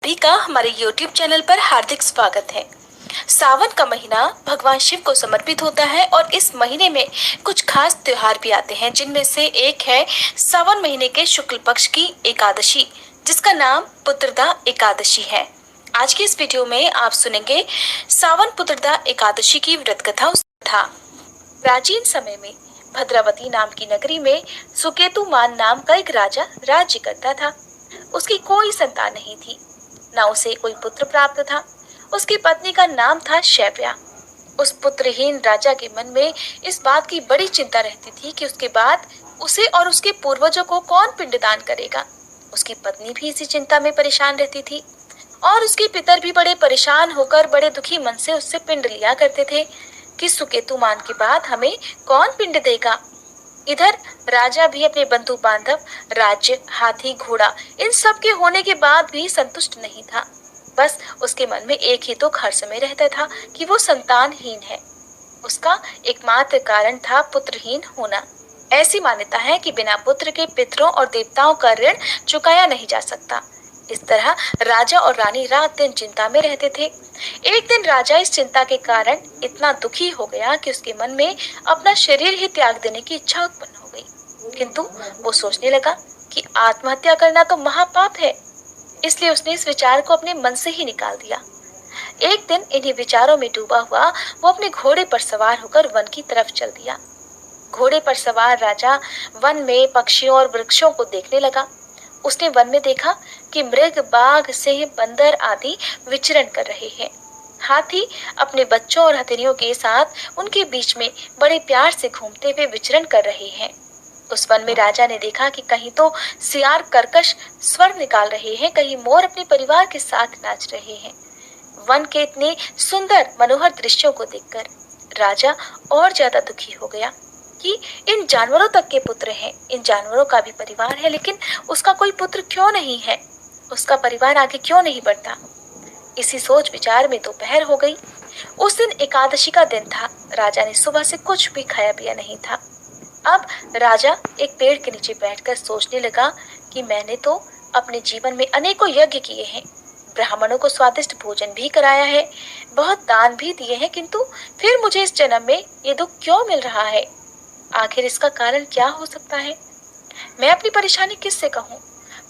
सभी का हमारे YouTube चैनल पर हार्दिक स्वागत है। सावन का महीना भगवान शिव को समर्पित होता है और इस महीने में कुछ खास त्योहार भी आते हैं, जिनमें से एक है सावन महीने के शुक्ल पक्ष की एकादशी, जिसका नाम पुत्रदा एकादशी है। आज की इस वीडियो में आप सुनेंगे सावन पुत्रदा एकादशी की व्रत कथा। प्राचीन समय में भद्रावती नाम की नगरी में सुकेतुमान नाम का एक राजा राज्य करता था। उसकी कोई संतान नहीं थी, न उसे कोई पुत्र प्राप्त था। उसकी पत्नी का नाम था शैव्या। उस पुत्रहीन राजा के मन में इस बात की बड़ी चिंता रहती थी कि उसके बाद उसे और उसके पूर्वजों को कौन पिंडदान करेगा। उसकी पत्नी भी इसी चिंता में परेशान रहती थी और उसके पितर भी बड़े परेशान होकर बड़े दुखी मन से उससे पिंड लिया करते थे कि सुकेतुमान के बाद हमें कौन पिंड देगा। इधर राजा भी अपने बंधु बांधव, राज्य, हाथी, घोड़ा इन सब के होने के बाद भी संतुष्ट नहीं था। बस उसके मन में एक ही दुख हर समय रहता था कि वो संतानहीन है। उसका एकमात्र कारण था पुत्रहीन होना। ऐसी मान्यता है कि बिना पुत्र के पितरों और देवताओं का ऋण चुकाया नहीं जा सकता। इस तरह राजा और रानी रात दिन चिंता में रहते थे। एक दिन राजा इस चिंता के कारण इतना दुखी हो गया कि उसके मन में अपना शरीर ही त्याग देने की इच्छा उत्पन्न हो गई। किंतु वो सोचने लगा कि आत्महत्या करना तो महापाप है, इसलिए उसने इस विचार को अपने मन से ही निकाल दिया। एक दिन इन्हीं विचारों में डूबा हुआ वो अपने घोड़े पर सवार होकर वन की तरफ चल दिया। घोड़े पर सवार राजा वन में पक्षियों और वृक्षों को देखने लगा। उसने वन में देखा कि मृग, बाघ, सिंह, बंदर आदि विचरण कर रहे हैं। हाथी अपने बच्चों और हथेलियों के साथ उनके बीच में बड़े प्यार से घूमते हुए विचरण कर रहे हैं। उस वन में राजा ने देखा कि कहीं तो सियार कर्कश स्वर निकाल रहे हैं, कहीं मोर अपने परिवार के साथ नाच रहे हैं। वन के इतने सुंदर मनोहर दृश्यों को देखकर राजा और ज्यादा दुखी हो गया कि इन जानवरों तक के पुत्र हैं, इन जानवरों का भी परिवार है, लेकिन उसका कोई पुत्र क्यों नहीं है, उसका परिवार आगे क्यों नहीं बढ़ता। इसी सोच विचार में दोपहर हो गई। उस दिन एकादशी का दिन था। राजा ने सुबह से कुछ भी खाया पिया नहीं था। अब राजा एक पेड़ के नीचे बैठकर सोचने लगा कि मैंने तो अपने जीवन में अनेकों यज्ञ किए हैं, ब्राह्मणों को स्वादिष्ट भोजन भी कराया है, बहुत दान भी दिए हैं, किंतु फिर मुझे इस जन्म में ये दुख क्यों मिल रहा है। आखिर इसका कारण क्या हो सकता है। मैं अपनी परेशानी किससे कहूँ,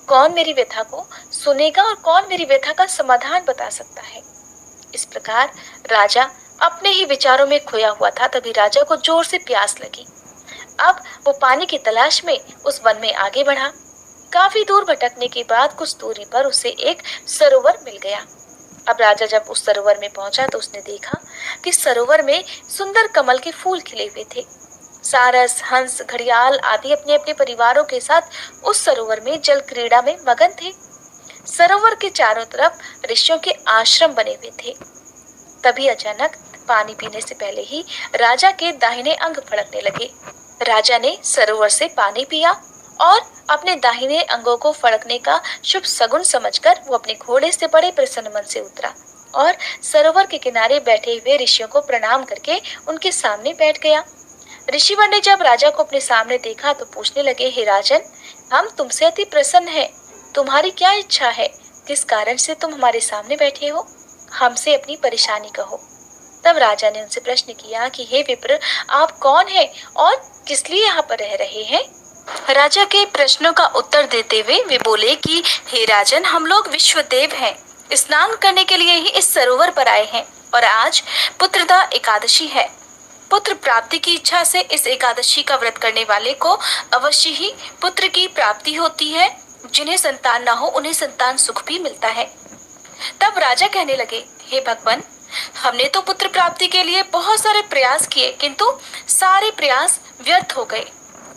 कौन मेरी व्यथा को सुनेगा और कौन मेरी व्यथा का समाधान बता सकता है। इस प्रकार राजा अपने ही विचारों में खोया हुआ था। तभी राजा को जोर से प्यास लगी। अब वो पानी की तलाश में उस वन में आगे बढ़ा। काफी दूर भटकने के बाद कुछ दूरी पर उसे एक सरोवर मिल गया। अब राजा जब उस सरोवर में पहुंचा तो उसने देखा कि सरोवर में सुंदर कमल के फूल खिले हुए थे। सारस, हंस, घड़ियाल आदि अपने अपने परिवारों के साथ उस सरोवर में जल क्रीड़ा में मगन थे। सरोवर के चारों तरफ ऋषियों के आश्रम बने हुए थे। तभी अचानक पानी पीने से पहले ही राजा के दाहिने अंग फड़कने लगे। राजा ने सरोवर से पानी पिया और अपने दाहिने अंगों को फड़कने का शुभ सगुन समझकर वो अपने घोड़े से बड़े प्रसन्न मन से उतरा और सरोवर के किनारे बैठे हुए ऋषियों को प्रणाम करके उनके सामने बैठ गया। ऋषिवर ने जब राजा को अपने सामने देखा तो पूछने लगे, हे राजन, हम तुमसे अति प्रसन्न हैं। तुम्हारी क्या इच्छा है, किस कारण से तुम हमारे सामने बैठे हो, हमसे अपनी परेशानी कहो। तब राजा ने उनसे प्रश्न किया कि हे विप्र, आप कौन हैं और किस लिए यहाँ पर रह रहे हैं। राजा के प्रश्नों का उत्तर देते हुए वे बोले कि हे राजन, हम लोग विश्वदेव हैं, स्नान करने के लिए ही इस सरोवर पर आए हैं और आज पुत्रदा एकादशी है। पुत्र प्राप्ति की इच्छा से इस एकादशी का व्रत करने वाले को अवश्य ही पुत्र की प्राप्ति होती है। जिन्हें संतान ना हो उन्हें संतान सुख भी मिलता है। तब राजा कहने लगे, हे भगवान, हमने तो पुत्र प्राप्ति के लिए बहुत सारे प्रयास किए, किंतु सारे प्रयास व्यर्थ हो गए।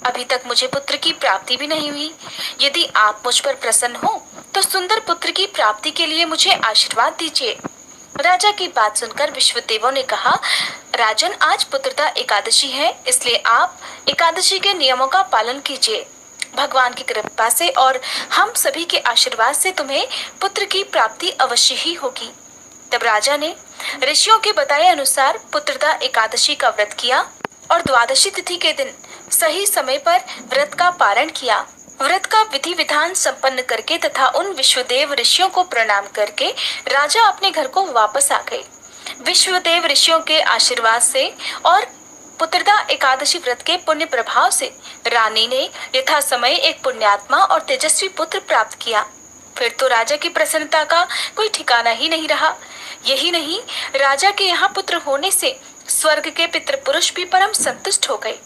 अभी तक मुझे पुत्र की प्राप्ति भी नहीं हुई। यदि आप मुझ पर प्रसन्न हो तो सुंदर पुत्र की प्राप्ति के लिए मुझे आशीर्वाद दीजिए। राजा की बात सुनकर विश्वदेवों ने कहा, राजन, आज पुत्रदा एकादशी है, इसलिए आप एकादशी के नियमों का पालन कीजिए। भगवान की कृपा से और हम सभी के आशीर्वाद से तुम्हें पुत्र की प्राप्ति अवश्य ही होगी। तब राजा ने ऋषियों के बताए अनुसार पुत्रदा एकादशी का व्रत किया और द्वादशी तिथि के दिन सही समय पर व्रत का पारण किया। व्रत का विधि विधान संपन्न करके तथा उन विश्वदेव ऋषियों को प्रणाम करके राजा अपने घर को वापस आ गए। विश्वदेव ऋषियों के आशीर्वाद से और पुत्रदा एकादशी व्रत के पुण्य प्रभाव से रानी ने यथा समय एक पुण्यात्मा और तेजस्वी पुत्र प्राप्त किया। फिर तो राजा की प्रसन्नता का कोई ठिकाना ही नहीं रहा। यही नहीं, राजा के यहाँ पुत्र होने से स्वर्ग के पितृपुरुष भी परम संतुष्ट हो गए।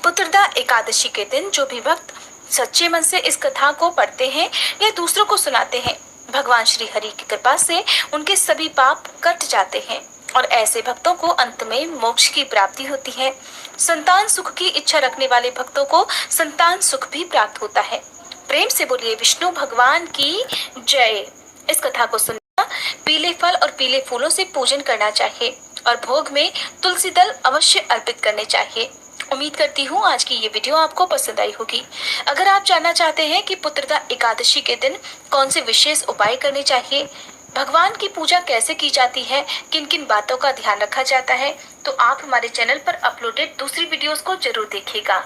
पुत्रदा एकादशी के दिन जो भी भक्त सच्चे मन से इस कथा को पढ़ते हैं या दूसरों को सुनाते हैं, भगवान श्री हरि की कृपा से उनके सभी पाप कट जाते हैं और ऐसे भक्तों को अंत में मोक्ष की प्राप्ति होती है। संतान सुख की इच्छा रखने वाले भक्तों को संतान सुख भी प्राप्त होता है। प्रेम से बोलिए विष्णु भगवान की जय। इस कथा को सुनना, पीले फल और पीले फूलों से पूजन करना चाहिए और भोग में तुलसी दल अवश्य अर्पित करने चाहिए। उम्मीद करती हूँ आज की ये वीडियो आपको पसंद आई होगी। अगर आप जानना चाहते हैं कि पुत्रदा एकादशी के दिन कौन से विशेष उपाय करने चाहिए, भगवान की पूजा कैसे की जाती है, किन किन बातों का ध्यान रखा जाता है, तो आप हमारे चैनल पर अपलोडेड दूसरी वीडियोस को जरूर देखिएगा।